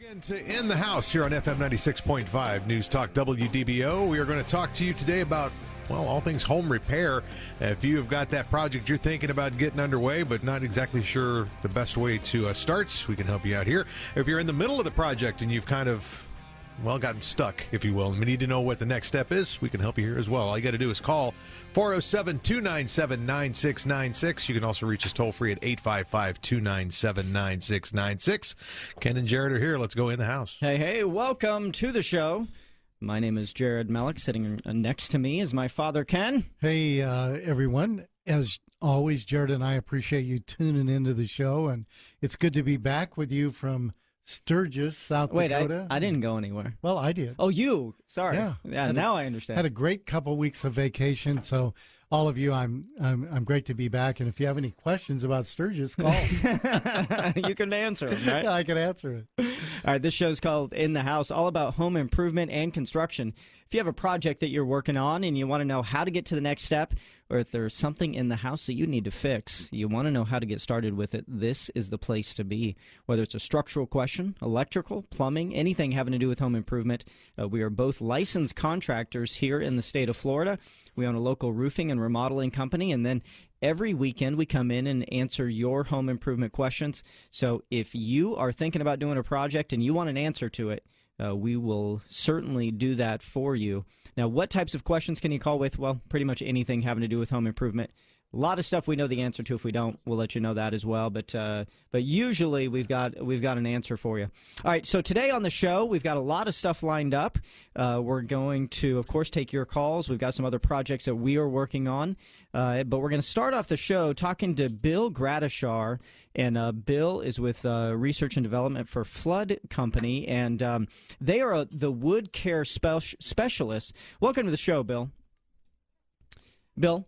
Again to In the House here on FM 96.5 News Talk WDBO. We are going to talk to you today about, well, all things home repair. If you have got that project you're thinking about getting underway but not exactly sure the best way to start, we can help you out here. If you're in the middle of the project and you've kind of, well, gotten stuck, if you will, and we need to know what the next step is, we can help you here as well. All you got to do is call 407-297-9696. You can also reach us toll-free at 855-297-9696. Ken and Jared are here. Let's go in the house. Hey, welcome to the show. My name is Jared Mellick. Sitting next to me is my father, Ken. Hey, everyone. As always, Jared and I appreciate you tuning into the show, and it's good to be back with you from Sturgis, South Dakota. Wait, I didn't go anywhere. Well, I did. Oh, you? Sorry. Yeah. Now I understand. Had a great couple weeks of vacation, so all of you, I'm great to be back. And if you have any questions about Sturgis, call. You can answer them, right? Yeah, I can answer it. All right, this show's called In the House, all about home improvement and construction. If you have a project that you're working on and you want to know how to get to the next step, or if there's something in the house that you need to fix, you want to know how to get started with it, this is the place to be. Whether it's a structural question, electrical, plumbing, anything having to do with home improvement, we are both licensed contractors here in the state of Florida. We own a local roofing and remodeling company, and then every weekend we come in and answer your home improvement questions. So if you are thinking about doing a project and you want an answer to it, we will certainly do that for you. Now, what types of questions can you call with? Well, pretty much anything having to do with home improvement. A lot of stuff we know the answer to. If we don't, we'll let you know that as well. But usually we've got an answer for you. All right. So today on the show, we've got a lot of stuff lined up. We're going to, of course, take your calls. We've got some other projects that we are working on. But we're going to start off the show talking to Bill Gradishar. And Bill is with Research and Development for Flood Company, and they are the wood care specialists. Welcome to the show, Bill. Bill?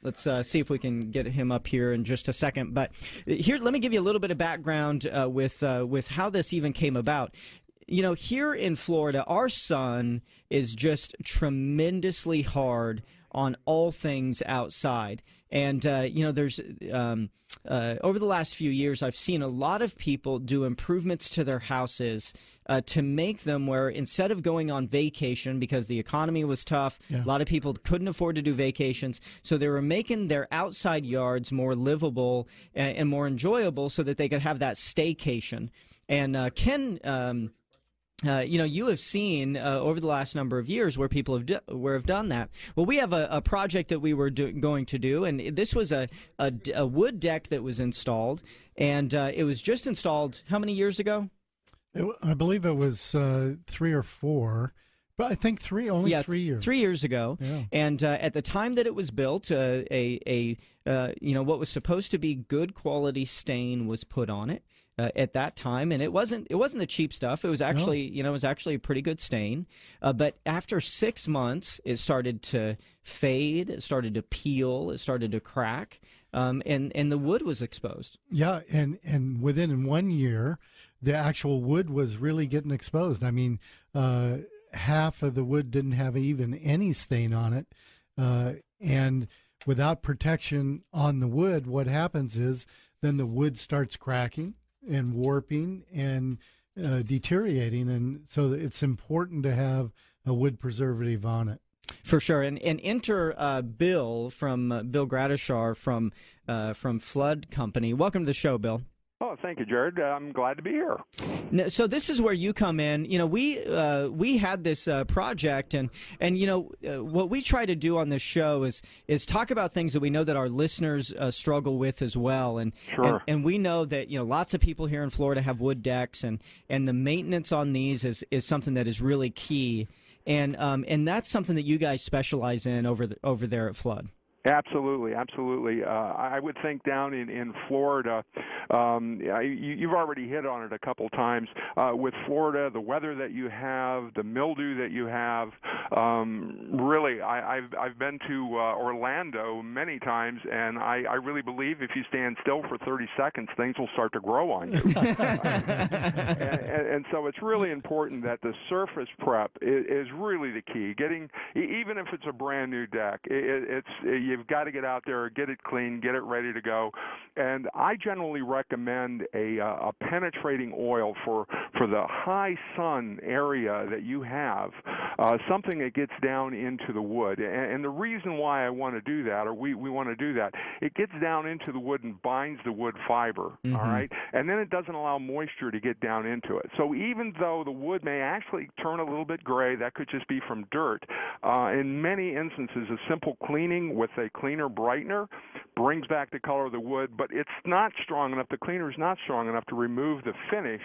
Let's see if we can get him up here in just a second. But here, let me give you a little bit of background with how this even came about. You know, here in Florida, our sun is just tremendously hard on all things outside. And, you know, there's over the last few years, I've seen a lot of people do improvements to their houses to make them where instead of going on vacation because the economy was tough, a lot of people couldn't afford to do vacations. So they were making their outside yards more livable and more enjoyable so that they could have that staycation. And Ken, you know, you have seen over the last number of years where people have done that. Well, we have a project that we were going to do, and this was a wood deck that was installed, and it was just installed how many years ago? I believe it was 3 or 4. But I think 3 years. 3 years ago, and at the time that it was built, you know, what was supposed to be good quality stain was put on it at that time, and it wasn't the cheap stuff. It was actually, you know, it was actually a pretty good stain. But after 6 months, it started to fade, it started to peel, it started to crack, and the wood was exposed. Yeah, and within 1 year, the actual wood was really getting exposed. I mean, half of the wood didn't have even any stain on it, and without protection on the wood, what happens is then the wood starts cracking and warping and deteriorating, and so it's important to have a wood preservative on it. For sure, and enter Bill from Bill Gradishar from Flood Company. Welcome to the show, Bill. Oh, thank you, Jared. I'm glad to be here. So this is where you come in. You know, we had this project, and you know what we try to do on this show is talk about things that we know that our listeners struggle with as well, and we know that, you know, lots of people here in Florida have wood decks, and the maintenance on these is something that is really key, and that's something that you guys specialize in over there at Flood. Absolutely. I would think down in Florida, you've already hit on it a couple times. With Florida, the weather that you have, the mildew that you have, really, I've been to Orlando many times, and I really believe if you stand still for 30 seconds, things will start to grow on you. and so it's really important that the surface prep is really the key. Even if it's a brand new deck, it's you've got to get out there, get it clean, get it ready to go. And I generally recommend a penetrating oil for the high sun area that you have, something that gets down into the wood. And the reason why I want to do that, or we want to do that, it gets down into the wood and binds the wood fiber, all right? And then it doesn't allow moisture to get down into it. So even though the wood may actually turn a little bit gray, that could just be from dirt. In many instances, a simple cleaning with a cleaner brightener brings back the color of the wood, but it's not strong enough. The cleaner is not strong enough to remove the finish.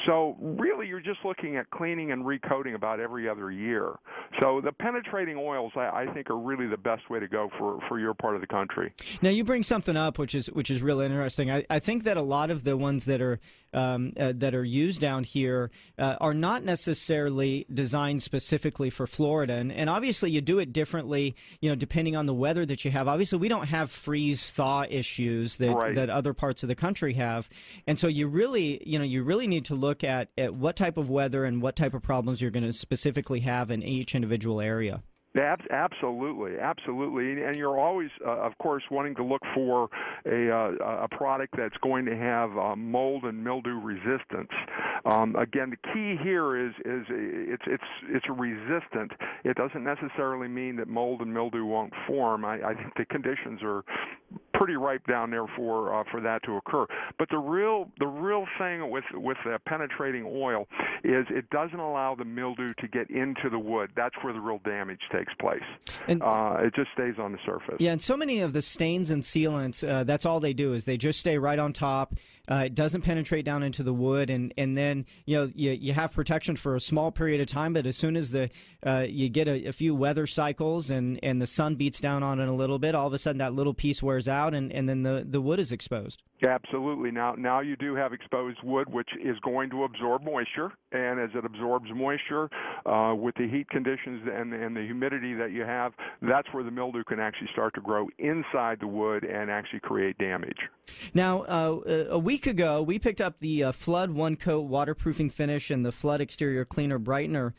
So really, you're just looking at cleaning and recoating about every other year. So the penetrating oils, I think, are really the best way to go for your part of the country. Now, you bring something up which is real interesting. I think that a lot of the ones that are used down here are not necessarily designed specifically for Florida, and obviously you do it differently, depending on the weather that you have. Obviously, we don't have freeze-thaw issues that other parts of the country have, and so you really need to look at what type of weather and what type of problems you're going to specifically have in each individual area. Absolutely, and you're always, of course, wanting to look for a product that's going to have mold and mildew resistance. Again, the key here is it's resistant. It doesn't necessarily mean that mold and mildew won't form. I think the conditions are pretty ripe down there for that to occur. But the real thing with the penetrating oil is it doesn't allow the mildew to get into the wood. That's where the real damage takes place. And it just stays on the surface. Yeah, and so many of the stains and sealants, that's all they do is they just stay right on top. It doesn't penetrate down into the wood, and then you have protection for a small period of time. But as soon as you get a few weather cycles and the sun beats down on it a little bit, all of a sudden that little piece wears out, and then the wood is exposed. Absolutely. Now you do have exposed wood, which is going to absorb moisture, and as it absorbs moisture, with the heat conditions and the humidity that you have, that's where the mildew can actually start to grow inside the wood and actually create damage. Now, a week ago, we picked up the Flood One Coat waterproofing finish and the Flood Exterior Cleaner Brightener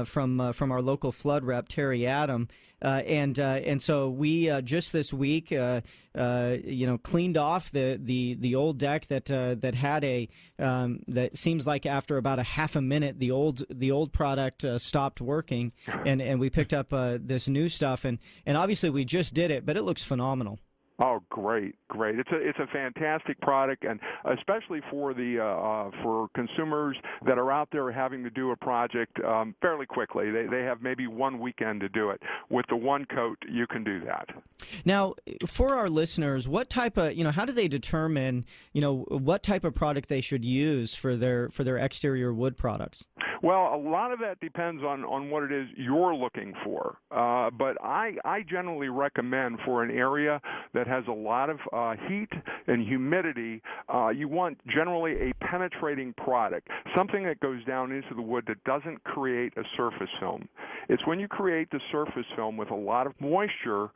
from our local flood rep, Terry Adam, and so we just this week cleaned off the old deck that had that seems like after about a half a minute the old product stopped working, and we picked up this new stuff, and obviously we just did it, but it looks phenomenal. Oh, great! It's a fantastic product, and especially for for consumers that are out there having to do a project fairly quickly. They have maybe one weekend to do it. With the One Coat, you can do that. Now, for our listeners, what type of how do they determine what type of product they should use for their exterior wood products? Well, a lot of that depends on what it is you're looking for. But I generally recommend for an area that has a lot of heat and humidity, you want generally a penetrating product, something that goes down into the wood that doesn't create a surface film. It's when you create the surface film with a lot of moisture,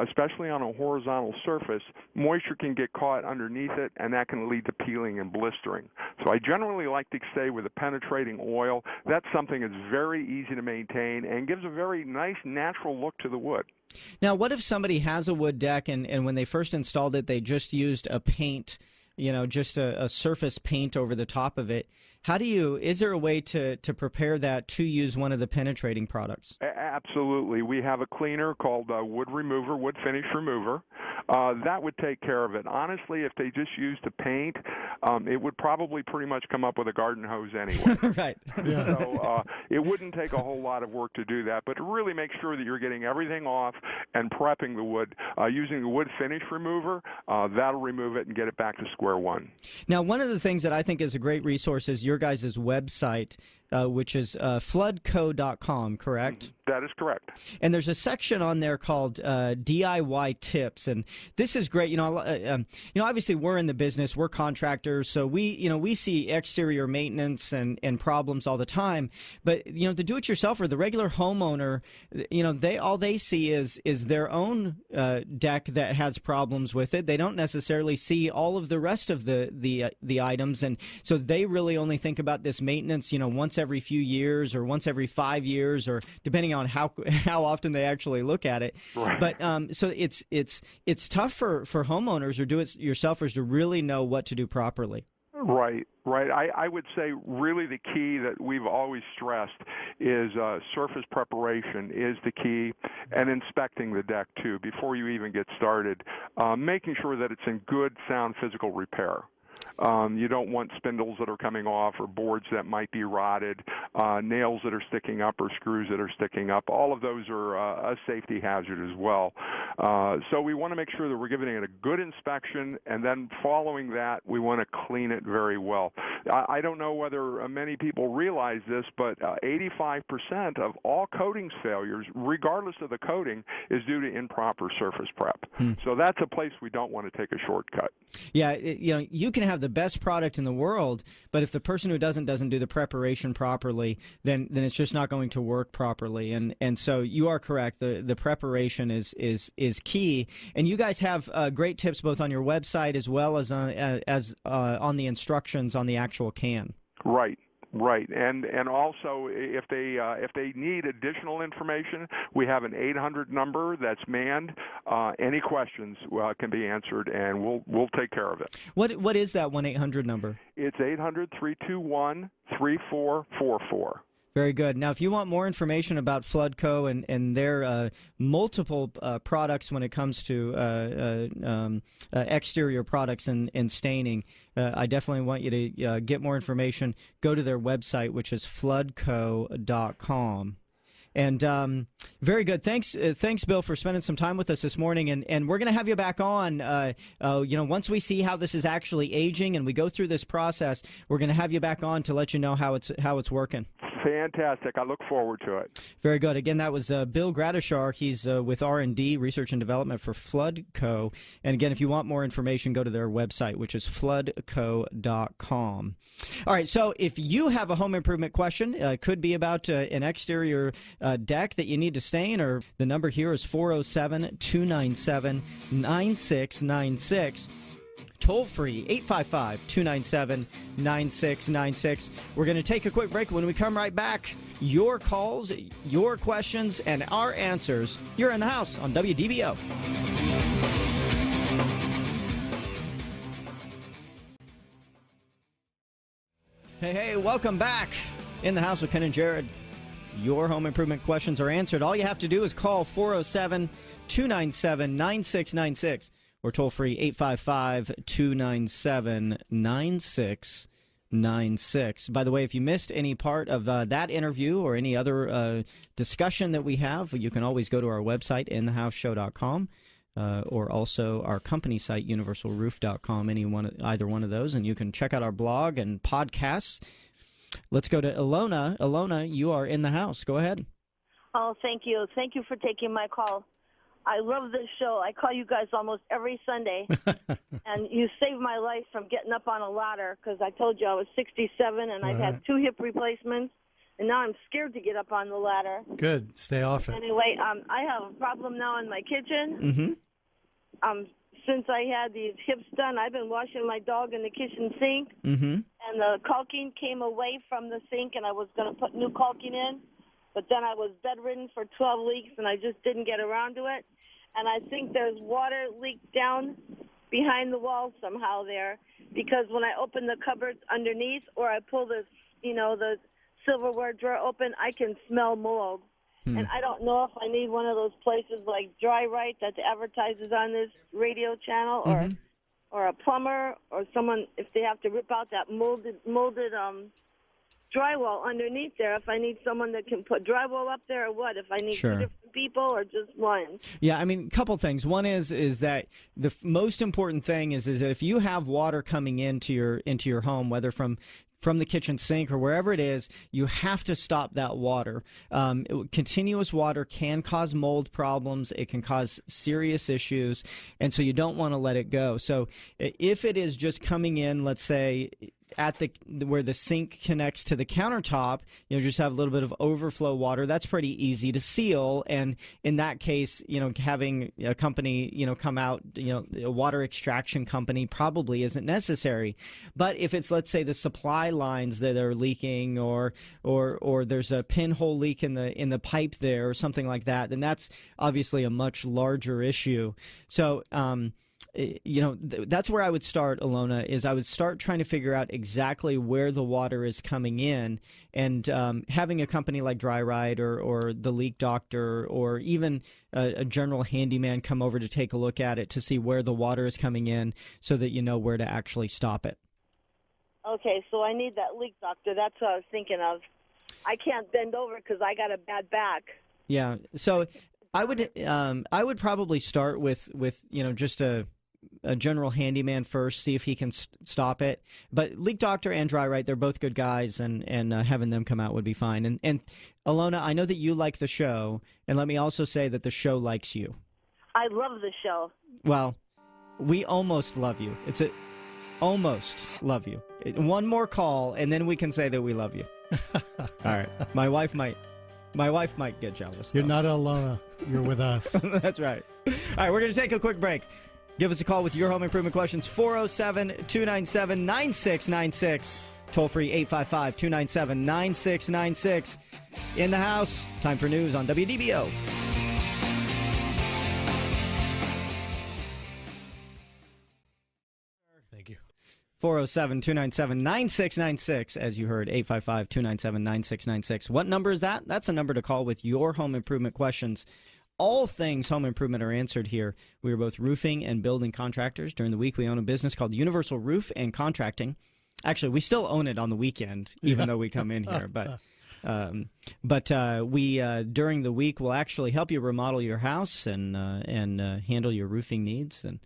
especially on a horizontal surface, moisture can get caught underneath it, and that can lead to peeling and blistering. So I generally like to stay with a penetrating oil. That's something that's very easy to maintain and gives a very nice natural look to the wood. Now, what if somebody has a wood deck and when they first installed it, they just used a paint, just a surface paint over the top of it? Is there a way to prepare that to use one of the penetrating products? Absolutely. We have a cleaner called Wood Finish Remover. That would take care of it. Honestly, if they just used the paint, it would probably pretty much come up with a garden hose anyway. Right. Yeah. So it wouldn't take a whole lot of work to do that, but really make sure that you're getting everything off and prepping the wood. Using the Wood Finish Remover, that'll remove it and get it back to square one. Now, one of the things that I think is a great resource is your guys' website, which is floodco.com, correct? That is correct. And there's a section on there called DIY tips, and this is great. Obviously we're in the business, we're contractors, so we see exterior maintenance and problems all the time. But the do-it-yourselfer, the regular homeowner, all they see is their own deck that has problems with it. They don't necessarily see all of the rest of the items, and so they really only think about this maintenance, once every few years or once every 5 years, or depending on how often they actually look at it. Right. But so it's tough for homeowners or do-it-yourselfers to really know what to do properly. Right. I would say really the key that we've always stressed is surface preparation is the key, and inspecting the deck too before you even get started, making sure that it's in good, sound physical repair. You don't want spindles that are coming off or boards that might be rotted, nails that are sticking up or screws that are sticking up. All of those are a safety hazard as well. So we want to make sure that we're giving it a good inspection, and then following that, we want to clean it very well. I don't know whether many people realize this, but 85% of all coatings failures, regardless of the coating, is due to improper surface prep. So that's a place we don't want to take a shortcut. Yeah, you can have the best product in the world, but if the person who doesn't do the preparation properly, then it's just not going to work properly. And so you are correct. The preparation is key. And you guys have great tips both on your website as well as on the instructions on the actual can. Right, and also if they need additional information, we have an 800 number that's manned. Any questions can be answered, and we'll take care of it. What is that 1-800 number? It's 800-321-3444. Very good. Now, if you want more information about Floodco and their multiple products when it comes to exterior products and staining, I definitely want you to get more information. Go to their website, which is floodco.com. And very good. Thanks, Bill, for spending some time with us this morning. And we're going to have you back on. Once we see how this is actually aging and we go through this process, we're going to have you back on to let you know how it's working. Fantastic. I look forward to it. Very good. Again, that was Bill Gradishar. He's with R&D, Research and Development for Floodco. And again, if you want more information, go to their website, which is floodco.com. All right, so if you have a home improvement question, it could be about an exterior deck that you need to stain, or the number here is 407-297-9696. Toll free, 855-297-9696. We're going to take a quick break. When we come right back, your calls, your questions, and our answers. You're in the house on WDBO. Hey, welcome back. In the house with Ken and Jared. Your home improvement questions are answered. All you have to do is call 407-297-9696. Or toll free 855-297-9696. By the way, if you missed any part of that interview or any other discussion that we have, you can always go to our website, inthehouseshow.com, or also our company site, universalroof.com, either one of those, and you can check out our blog and podcasts. Let's go to Ilona. Ilona, you are in the house. Go ahead. Oh, thank you. Thank you for taking my call. I love this show. I call you guys almost every Sunday, and you saved my life from getting up on a ladder because I told you I was 67 and I've had 2 hip replacements, and now I'm scared to get up on the ladder. Good. Stay off it. Anyway, I have a problem now in my kitchen. Since I had these hips done, I've been washing my dog in the kitchen sink, and the caulking came away from the sink, and I was going to put new caulking in, but then I was bedridden for 12 weeks, and I just didn't get around to it. And I think there's water leaked down behind the wall somehow there, because when I open the cupboards underneath or I pull the silverware drawer open, I can smell mold. And I don't know if I need one of those places like Dry Right that advertises on this radio channel, or a plumber or someone, if they have to rip out that molded drywall underneath there, if I need someone that can put drywall up there, or what, if I need 2 different people or just one. Yeah, I mean, a couple things. One is that the most important thing is that if you have water coming into your home, whether from the kitchen sink or wherever it is, you have to stop that water. Continuous water can cause mold problems. It can cause serious issues, and so you don't want to let it go. So if it is just coming in, let's say, at the where the sink connects to the countertop, just have a little bit of overflow water. That's pretty easy to seal, and in that case, having a company, come out, a water extraction company probably isn't necessary. But if it's, let's say, the supply lines that are leaking, or there's a pinhole leak in the pipe there, or something like that, then that's obviously a much larger issue. So, that's where I would start, Alona, is I would start trying to figure out exactly where the water is coming in, and having a company like Dry Ride or the Leak Doctor, or even a general handyman come over to take a look at it to see where the water is coming in, so that you know where to actually stop it. Okay, so I need that Leak Doctor. That's what I was thinking of. I can't bend over because I got a bad back. Yeah, so I would probably start with just a general handyman first, see if he can stop it. But Leak Doctor and Dry Ride, they're both good guys, and having them come out would be fine. And Alona, I know that you like the show, and let me also say that the show likes you. I love the show. Well, we almost love you. Almost love you. One more call, and then we can say that we love you. All right. My wife might get jealous, though. You're not Alona. You're with us. That's right. All right, we're going to take a quick break. Give us a call with your home improvement questions, 407-297-9696. Toll free, 855-297-9696. In the house, time for news on WDBO. Thank you. 407-297-9696, as you heard, 855-297-9696. What number is that? That's a number to call with your home improvement questions. All things home improvement are answered here. We are both roofing and building contractors. During the week, we own a business called Universal Roof and Contracting. Actually, we still own it on the weekend, even though we come in here. But we during the week will actually help you remodel your house and handle your roofing needs. And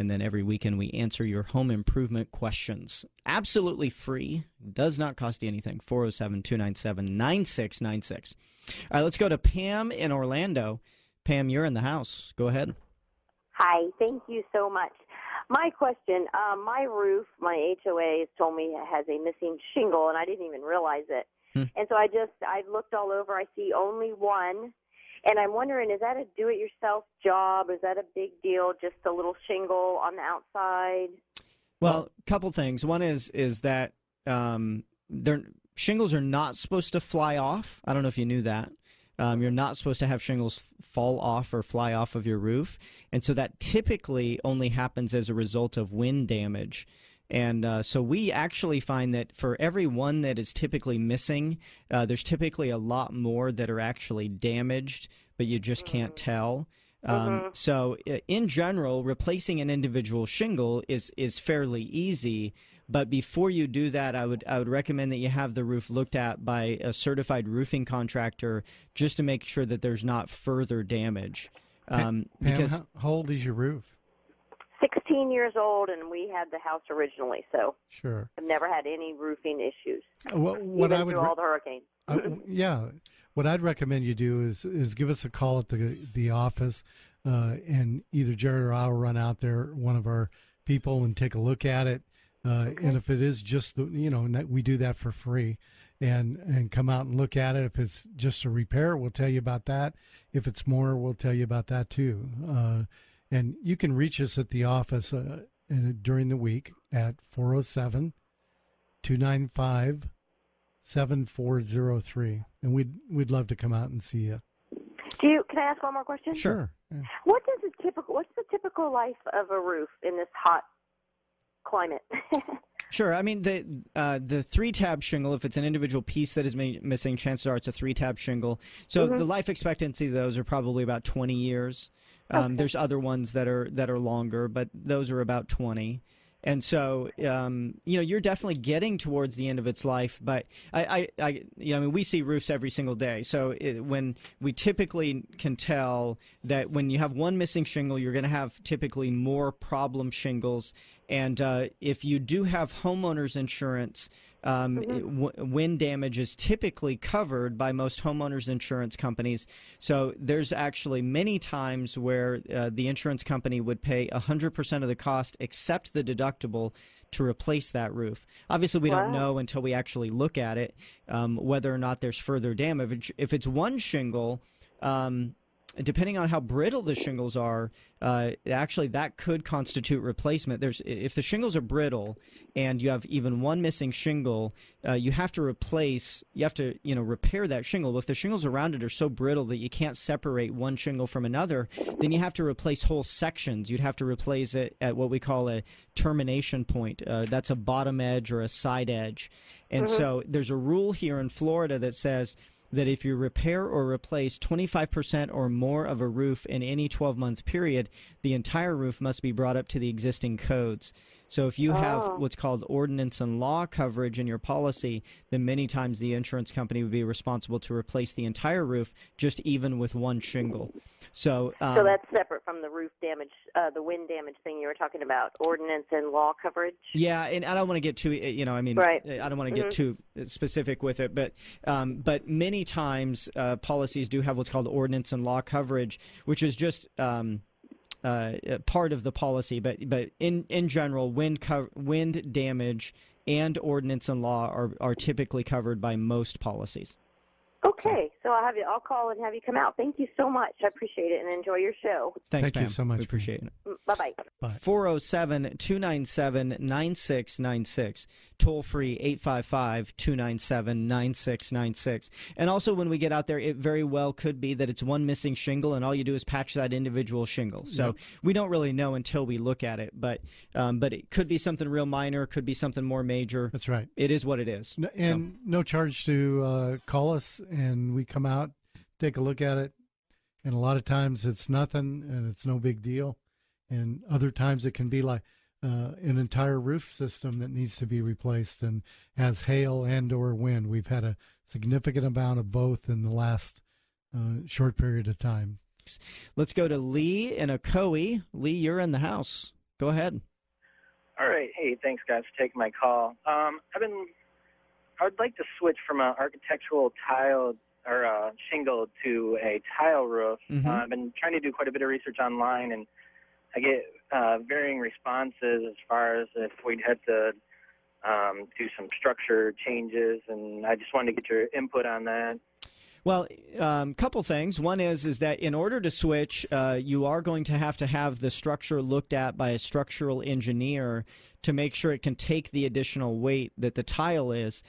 then every weekend we answer your home improvement questions. Absolutely free. Does not cost you anything. 407-297-9696. All right, let's go to Pam in Orlando. Pam, you're in the house. Go ahead. Hi. Thank you so much. My question, my roof, my HOA has told me it has a missing shingle, and I didn't even realize it. And so I looked all over. I see only one. And I'm wondering, is that a do-it-yourself job? Is that a big deal, just a little shingle on the outside? Well, a couple things. One is that shingles are not supposed to fly off. I don't know if you knew that. You're not supposed to have shingles fall off or fly off of your roof. And so that typically only happens as a result of wind damage. And so we actually find that for every one that is typically missing, there's typically a lot more that are actually damaged, but you just can't tell. So in general, replacing an individual shingle is fairly easy. But before you do that, I would recommend that you have the roof looked at by a certified roofing contractor just to make sure that there's not further damage. Pam, how old is your roof? 16 years old, and we had the house originally, so sure. I've never had any roofing issues. What I would through all the hurricanes. What I'd recommend you do is give us a call at the office, and either Jared or I'll run out there, one of our people, and take a look at it. And if it is just we do that for free, and come out and look at it. If it's just a repair, we'll tell you about that. If it's more, we'll tell you about that too. And you can reach us at the office during the week at 407-295-7403, and we'd love to come out and see you. Can I ask one more question? Sure. Yeah. What's the typical life of a roof in this hot climate? Sure. I mean, the 3-tab shingle, if it's an individual piece that is missing, chances are it's a 3-tab shingle. So the life expectancy of those are probably about 20 years. There's other ones that are longer, but those are about 20. And so, you're definitely getting towards the end of its life. But we see roofs every single day. So when we typically can tell that when you have one missing shingle, you're going to have typically more problem shingles. And if you do have homeowners insurance, wind damage is typically covered by most homeowners insurance companies. So there's actually many times where the insurance company would pay 100% of the cost except the deductible to replace that roof. Obviously, we don't know until we actually look at it whether or not there's further damage. If it's one shingle, depending on how brittle the shingles are, actually that could constitute replacement. If the shingles are brittle and you have even one missing shingle, you have to repair that shingle. Well, if the shingles around it are so brittle that you can't separate one shingle from another, then you have to replace whole sections. You'd have to replace it at what we call a termination point. That's a bottom edge or a side edge. And so there's a rule here in Florida that says that if you repair or replace 25% or more of a roof in any 12-month period, the entire roof must be brought up to the existing codes. So if you have what's called ordinance and law coverage in your policy, then many times the insurance company would be responsible to replace the entire roof just even with one shingle. So that's separate from the roof damage, the wind damage thing you were talking about, ordinance and law coverage? Yeah, and I don't want to get too, right. I don't want to get too specific with it, but many times policies do have what's called ordinance and law coverage, which is just part of the policy, but in general, wind damage and ordinance and law are typically covered by most policies. Okay, so I'll call and have you come out. Thank you so much. I appreciate it and enjoy your show. Thanks, Thank you so much. We appreciate it. Bye-bye. 407-297-9696. Toll free 855-297-9696. And also when we get out there, it very well could be that it's one missing shingle and all you do is patch that individual shingle. So we don't really know until we look at it, but it could be something real minor, could be something more major. That's right. It is what it is. No charge to call us, and we come out, take a look at it, and a lot of times it's nothing and it's no big deal, and other times it can be like an entire roof system that needs to be replaced and has hail and or wind. We've had a significant amount of both in the last short period of time. Let's go to Lee in Ocoee. Lee, you're in the house. Go ahead. All right. Hey, thanks, guys, for taking my call. I would like to switch from an architectural tile or shingle to a tile roof. I've been trying to do quite a bit of research online, and I get varying responses as far as if we'd had to do some structure changes, and I just wanted to get your input on that. Well, couple things. One is that in order to switch, you are going to have the structure looked at by a structural engineer to make sure it can take the additional weight that the tile is.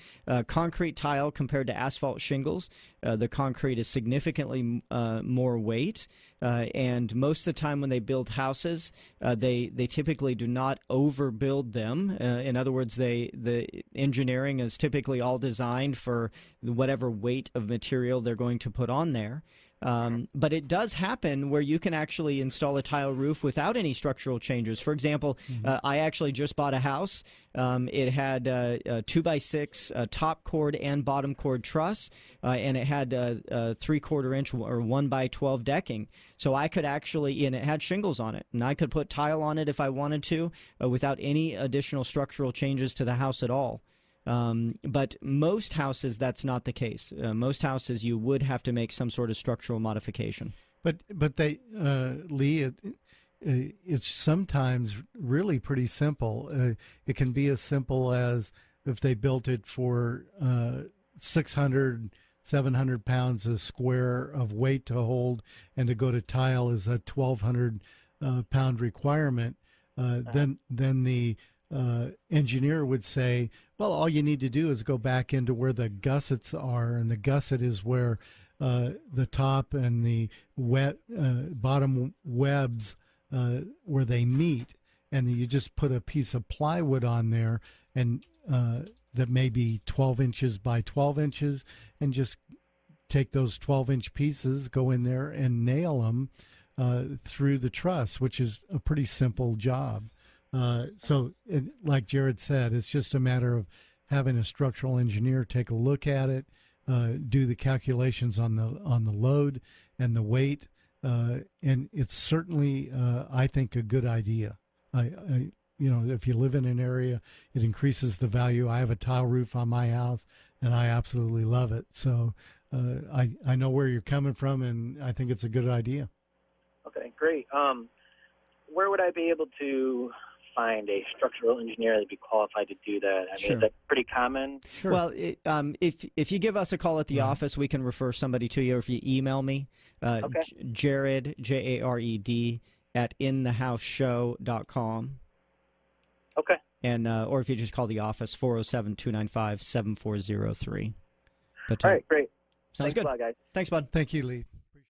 Concrete tile compared to asphalt shingles, the concrete is significantly more weight. And most of the time when they build houses, they typically do not overbuild them. In other words, the engineering is typically all designed for whatever weight of material they're going to put on there. But it does happen where you can actually install a tile roof without any structural changes. For example, I actually just bought a house. It had a 2x6 top cord and bottom cord truss, and it had a 3/4 inch or 1x12 decking. So I could actually, and it had shingles on it, and I could put tile on it if I wanted to without any additional structural changes to the house at all. But most houses, that's not the case. Most houses, you would have to make some sort of structural modification. But they, Lee, it's sometimes really pretty simple. It can be as simple as if they built it for 600, 700 pounds a square of weight to hold, and to go to tile is a 1,200 pound requirement. Then the engineer would say, well, all you need to do is go back into where the gussets are, and the gusset is where the top and the bottom webs where they meet, and you just put a piece of plywood on there, and that may be 12 inches by 12 inches, and just take those 12-inch pieces, go in there and nail them through the truss, which is a pretty simple job. So like Jared said, it's just a matter of having a structural engineer take a look at it, do the calculations on the load and the weight, and it's certainly, I think, a good idea. if you live in an area, it increases the value. I have a tile roof on my house, and I absolutely love it. So I know where you're coming from, and I think it's a good idea. Okay, great. Where would I be able to find a structural engineer that'd be qualified to do that? I mean, is that pretty common? Sure. Well, if you give us a call at the office, we can refer somebody to you. Or if you email me, Okay. Jared, Jared, at inthehouseshow.com. Okay. And or if you just call the office, 407-295-7403. But All right, great. Sounds Thanks good. a lot, guys. Thanks, bud. Thank you, Lee.